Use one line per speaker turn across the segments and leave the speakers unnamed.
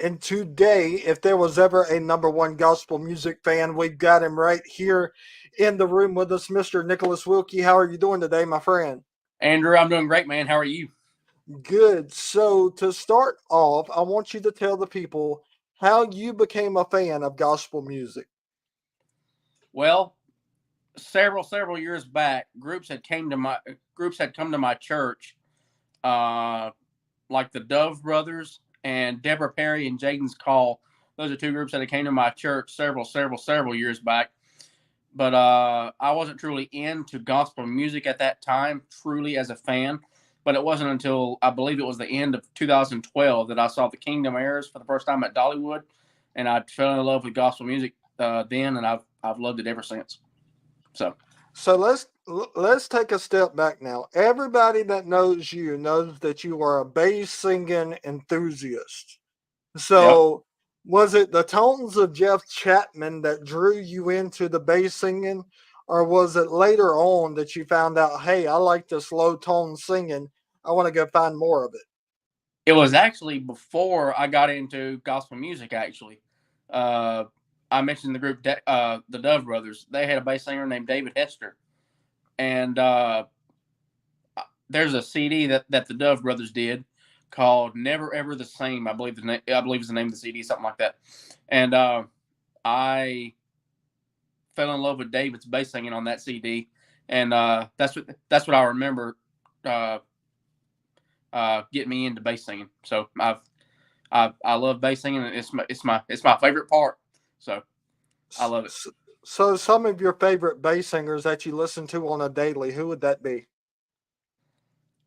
And today, if there was ever a number one gospel music fan, we've got him right here in the room with us, Mr. Nicholas Wilke. How are you doing today, my friend?
Andrew, I'm doing great, man. How are you?
Good. So, to start off, I want you to tell the people how you became a fan of gospel music.
Well, several years back, groups had come to my church, uh, like the Dove Brothers and Deborah Perry and Jaden's Call. Those are two groups that came to my church several years back. But I wasn't truly into gospel music at that time, truly as a fan. But it wasn't until I believe it was the end of 2012 that I saw the Kingdom Airs for the first time at Dollywood, and I fell in love with gospel music then, and I've loved it ever since. So
So let's take a step back now. Everybody that knows you knows that you are a bass singing enthusiast.
yeah,
So, was it the tones of Jeff Chapman that drew you into the bass singing, or was it later on that you found out, hey, I like this low tone singing. I want to go find more of it?
it was actually before I got into gospel music. Actually, uh, I mentioned the group, the Dove Brothers. They had a bass singer named David Hester, and there's a CD that the Dove Brothers did called "Never Ever the Same." I believe is the name of the CD, something like that. And I fell in love with David's bass singing on that CD, and that's what I remember uh, getting me into bass singing. So I love bass singing, and it's my favorite part. So I love it.
So, some of your favorite bass singers that you listen to on a daily, who would that be?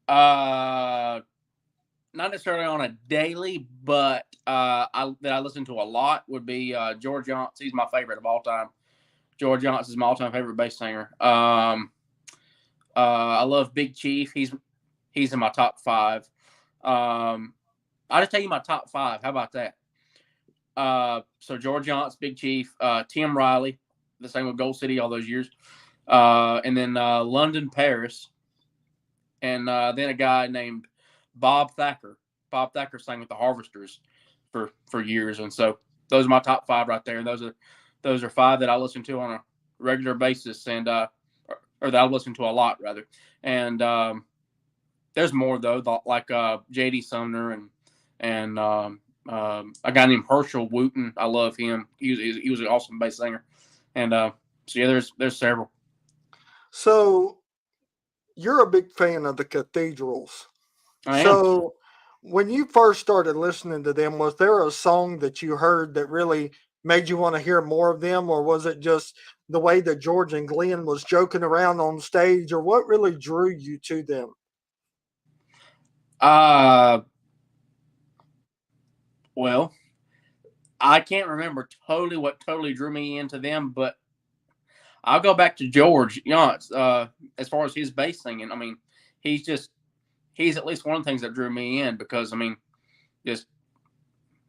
Uh, Not necessarily on a daily, but that I listen to a lot would be George Johnson. He's my favorite of all time. George Johnson is my all-time favorite bass singer. I love Big Chief. He's in my top five. Um, I'll just tell you my top five. How about that? So George Johnson, Big Chief, Tim Riley, the same with Gold City all those years, and then London Paris, and then a guy named Bob Thacker. Bob Thacker sang with the Harvesters for years, and so those are my top five right there. Those are five that I listen to on a regular basis, and or that I listen to a lot rather. And there's more though, like J.D. Sumner and a guy named Herschel Wooten. I love him. He was an awesome bass singer, and so yeah, there's several.
So, you're a big fan of the Cathedrals.
I am.
So, when you first started listening to them, was there a song that you heard that really made you want to hear more of them, or was it just the way that George and Glenn was joking around on stage, or what really drew you to them?
Uh, well, I can't remember totally what totally drew me into them, but I'll go back to George Yance. As far as his bass singing, I mean, he's just he's at least one of the things that drew me in because I mean, just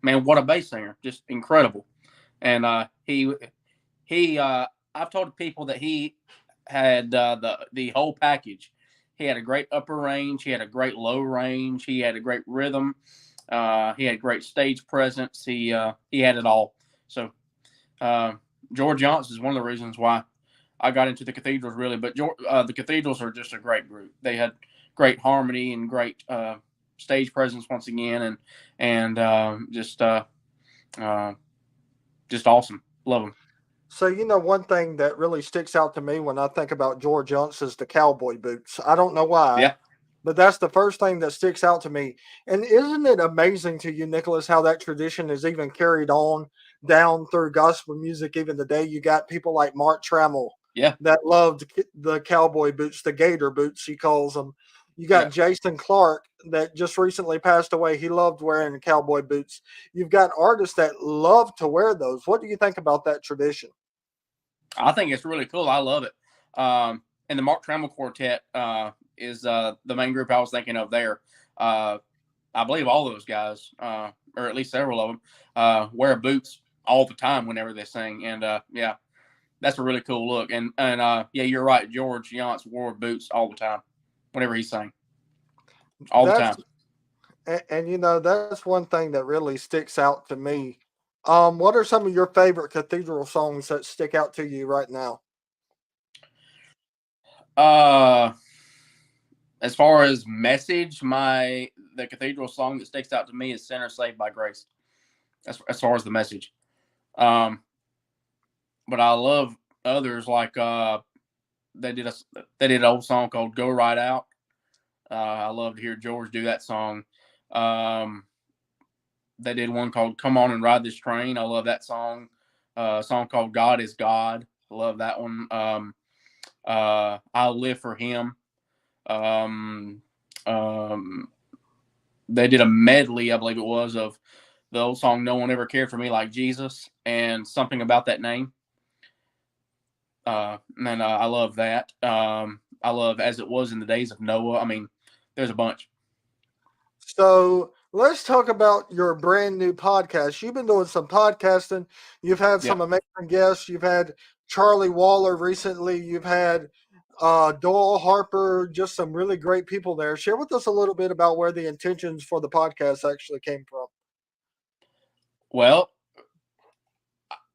man, what a bass singer, just incredible. And he I've told people that he had the whole package. He had a great upper range. He had a great low range. He had a great rhythm. He had great stage presence. He had it all. So uh, George Johnson is one of the reasons why I got into the Cathedrals really. But the Cathedrals are just a great group. They had great harmony and great stage presence once again, and uh, just awesome. Love them.
So, one thing that really sticks out to me when I think about George Jones is the cowboy boots. I don't know why,
Yeah.
but that's the first thing that sticks out to me. And isn't it amazing to you, Nicholas, how that tradition is even carried on down through gospel music even today? You got people like Mark Trammell
Yeah.
that loved the cowboy boots, the gator boots, he calls them. You got
Yeah.
Jason Clark that just recently passed away. He loved wearing cowboy boots. You've got artists that love to wear those. What do you think about that tradition?
I think it's really cool. I love it. And the Mark Trammell Quartet is the main group I was thinking of there. Uh, I believe all those guys, or at least several of them, wear boots all the time whenever they sing. And yeah, that's a really cool look. And yeah, you're right. George Yance wore boots all the time whenever he sang, all the
That's
time.
And you know, that's one thing that really sticks out to me. What are some of your favorite cathedral songs that stick out to you right now?
Uh, as far as message, the cathedral song that sticks out to me is "Sinner Saved by Grace." As far as the message. Um, but I love others like they did a they did an old song called "Go Right Out." I love to hear George do that song. Um, they did one called "Come On and Ride This Train." I love that song. A song called "God Is God." I love that one. "I'll Live for Him." Um, um, they did a medley, I believe it was, of the old song "No One Ever Cared for Me Like Jesus" and "Something About That Name." And I love that. I love "As It Was in the Days of Noah." I mean, there's a bunch.
So let's talk about your brand new podcast. You've been doing some podcasting. You've had
Yeah.
some amazing guests. You've had Charlie Waller recently. You've had Doyle Harper. Just some really great people there. Share with us a little bit about where the intentions for the podcast actually came from.
Well,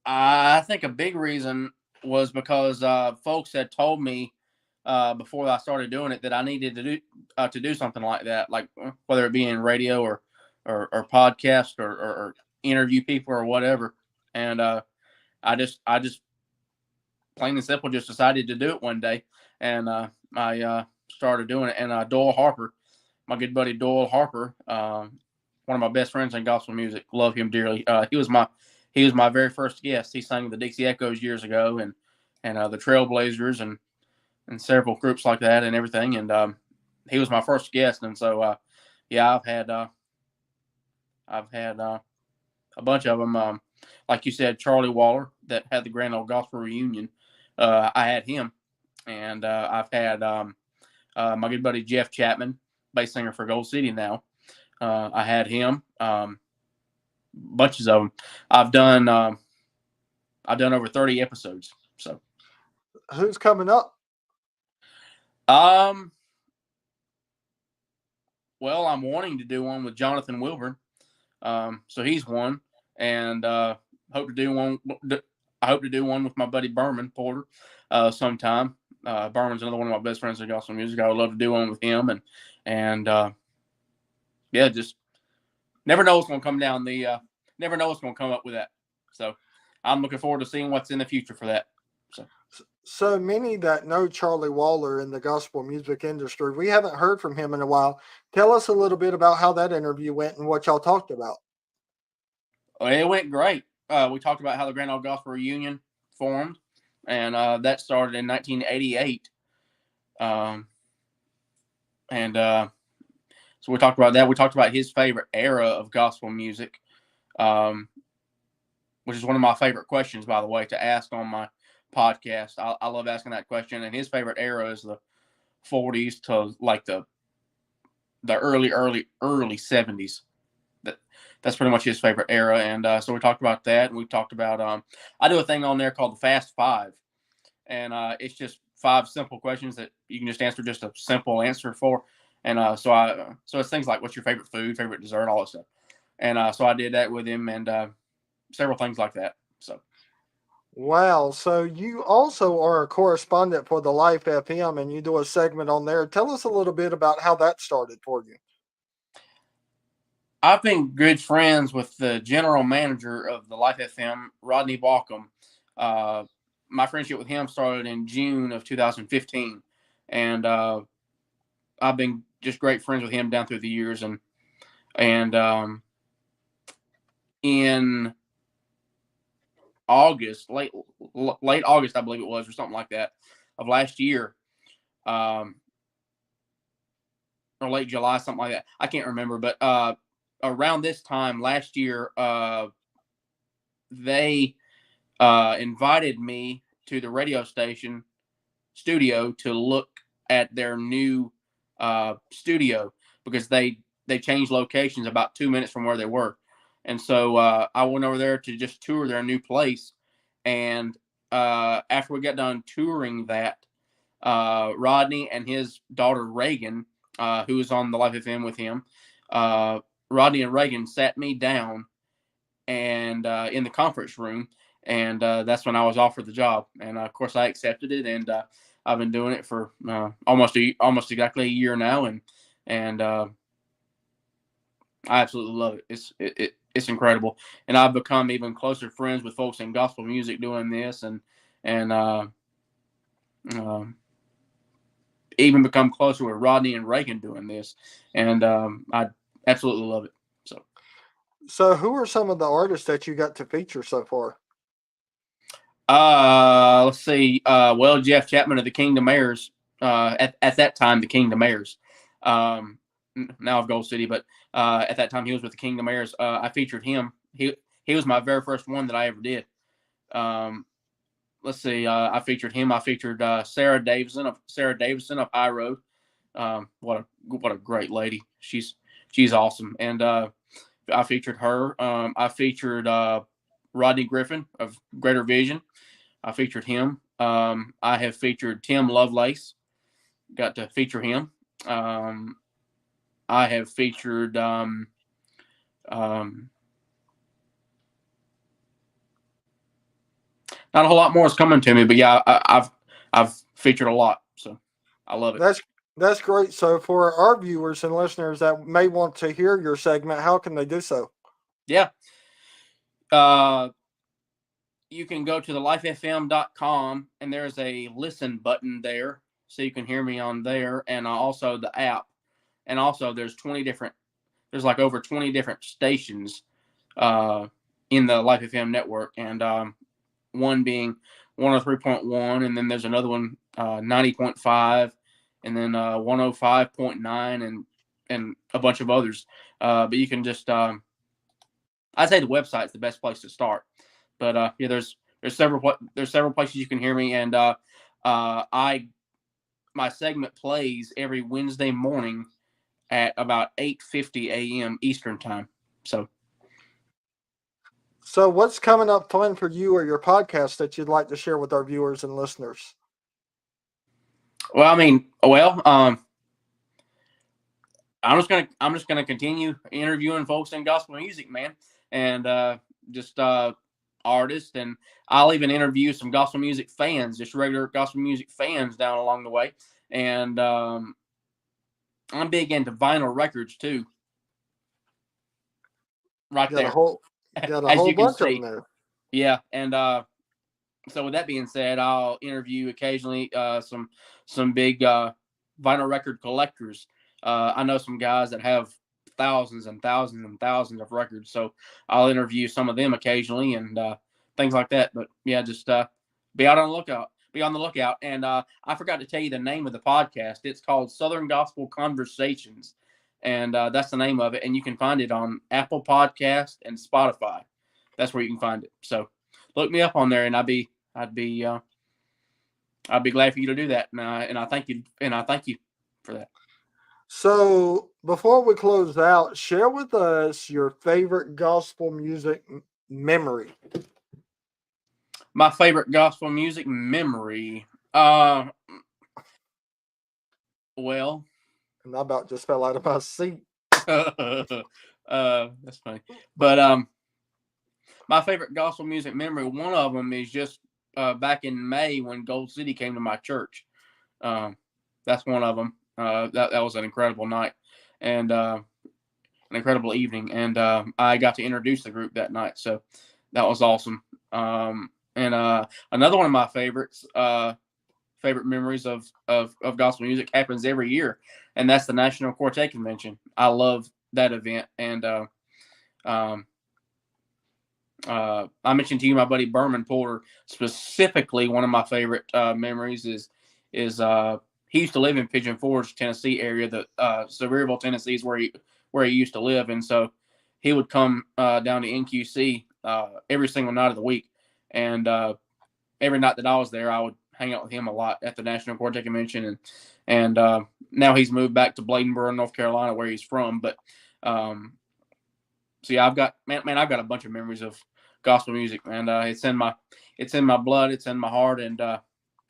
I think a big reason was because folks had told me before I started doing it that I needed to do something like that, like whether it be in radio or podcast or interview people or whatever. And I just plain and simple just decided to do it one day, and I started doing it. And Doyle Harper, my good buddy Doyle Harper, one of my best friends in gospel music, love him dearly. He was my very first guest. He sang the Dixie Echoes years ago, and the Trailblazers and several groups like that and everything. And he was my first guest, and so yeah, I've had a bunch of them. Like you said, Charlie Waller that had the Grand Ole Gospel Reunion. I had him, and I've had my good buddy Jeff Chapman, bass singer for Gold City now. I had him, bunches of them. I've done um, I've done over 30 episodes. So,
Who's coming up?
um, well, I'm wanting to do one with Jonathan Wilburn. So he's one, and hope to do one. I hope to do one with my buddy Berman Porter sometime. Berman's another one of my best friends in gospel music. I would love to do one with him, and yeah, just never know what's going to come down never know what's going to come up with that. So I'm looking forward to seeing what's in the future for that. So
So many that know Charlie Waller in the gospel music industry, we haven't heard from him in a while. Tell us a little bit about how that interview went and what y'all talked about.
it went great. We talked about how the Grand Ole Gospel Reunion formed, and that started in 1988. Um, and So we talked about that. We talked about his favorite era of gospel music, um, which is one of my favorite questions, by the way, to ask on my podcast. I love asking that question. And his favorite era is the 40s to like the early 70s. That's pretty much his favorite era. And so we talked about that. And we talked about I do a thing on there called the Fast Five, and it's just five simple questions that you can just answer just a simple answer for. And so it's things like what's your favorite food, favorite dessert, all that stuff. And so I did that with him, and several things like that. So
Wow. So you also are a correspondent for the Life FM and you do a segment on there. Tell us a little bit about how that started for you.
I've been good friends with the general manager of the Life FM, Rodney Balcom. Uh, my friendship with him started in June of 2015, and I've been just great friends with him down through the years. And in August, late August, I believe it was, or something like that, of last year, um, or late July, something like that. I can't remember, but around this time last year, they invited me to the radio station studio to look at their new studio because they changed locations about 2 minutes from where they were, and so I went over there to just tour their new place. And after we got done touring that, Rodney and his daughter Reagan, who was on the Life FM with him, Rodney and Reagan sat me down and in the conference room, and that's when I was offered the job, and of course I accepted it, and I've been doing it for almost exactly a year now, and I absolutely love it. It's incredible, and I've become even closer friends with folks in gospel music doing this, and um, even become closer with Rodney and Reagan doing this, and I absolutely love it.
So, who are some of the artists that you got to feature so far?
Let's see. Well, Jeff Chapman of the Kingdom Heirs. At that time, the Kingdom Heirs. Now of Gold City, but at that time he was with the Kingdom Heirs. I featured him. He was my very first one that I ever did. Let's see. I featured him. I featured Sarah Davison of High Road. What a great lady. She's awesome. And I featured her. I featured Rodney Griffin of Greater Vision. I featured him. I have featured Tim Lovelace. Got to feature him. I have featured not a whole lot more is coming to me, but yeah, I've featured a lot, so I love it.
That's great. So, for our viewers and listeners that may want to hear your segment, how can they do so?
Yeah. You can go to thelifefm.com, and there's a listen button there, so you can hear me on there, and also the app. And also, there's like over 20 different stations in the Life FM network, and one being 103.1, and then there's another one 90.5, and then 105.9, and a bunch of others. But you can just I'd say the website's the best place to start. But yeah, there's several places you can hear me, and my segment plays every Wednesday morning at about 8:50 a.m. Eastern time. So
what's coming up fun for you or your podcast that you'd like to share with our viewers and listeners?
well, I'm just gonna continue interviewing folks in gospel music, man, and just artists, and I'll even interview some gospel music fans, just regular gospel music fans down along the way, and I'm big into vinyl records too. Right
Got a
there,
whole
as you can
bunch of them
see,
there.
yeah, and so with that being said, I'll interview occasionally some big vinyl record collectors. I know some guys that have thousands and thousands and thousands of records, so I'll interview some of them occasionally and things like that. But yeah, just be out on the lookout. Be on the lookout. And I forgot to tell you the name of the podcast. It's called Southern Gospel Conversations, and that's the name of it. And you can find it on Apple Podcast and Spotify. That's where you can find it. So look me up on there, and I'd be glad for you to do that, and I thank you for that.
So, before we close out, share with us your favorite gospel music memory.
My favorite gospel music memory. Well,
And I about just fell out of my seat.
That's funny. But my favorite gospel music memory, one of them is just back in May when Gold City came to my church. That's one of them. That was an incredible night, and an incredible evening, and I got to introduce the group that night, so that was awesome. And another one of my favorite memories of gospel music happens every year, and that's the National Quartet Convention. I love that event, and I mentioned to you my buddy Berman Porter specifically. One of my favorite memories is he used to live in Pigeon Forge, Tennessee area. The Sevierville, Tennessee is where he used to live, and so he would come down to NQC every single night of the week, and every night that I was there, I would hang out with him a lot at the National Quartet Convention, and now he's moved back to Bladenboro, North Carolina, where he's from. But so yeah, I've got a bunch of memories of gospel music, and it's in my blood, it's in my heart, and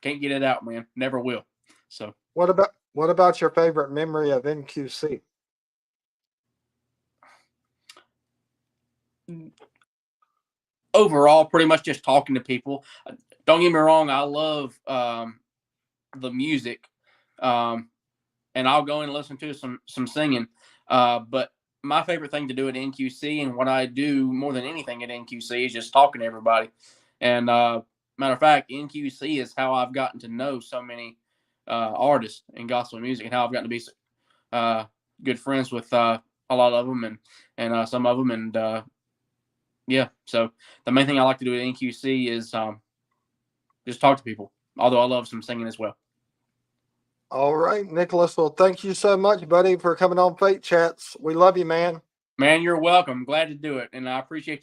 can't get it out, man. Never will. So
what about your favorite memory of NQC?
overall, pretty much just talking to people. Don't get me wrong, I love the music, and I'll go and listen to some singing. But my favorite thing to do at NQC, and what I do more than anything at NQC, is just talking to everybody. And matter of fact, NQC is how I've gotten to know so many artists in gospel music, and how I've gotten to be good friends with a lot of them, and some of them, and yeah. So the main thing I like to do at NQC is just talk to people. Although I love some singing as well.
All right, Nicholas. Well, thank you so much, buddy, for coming on Fate Chats. We love you, man.
Man, you're welcome. Glad to do it, and I appreciate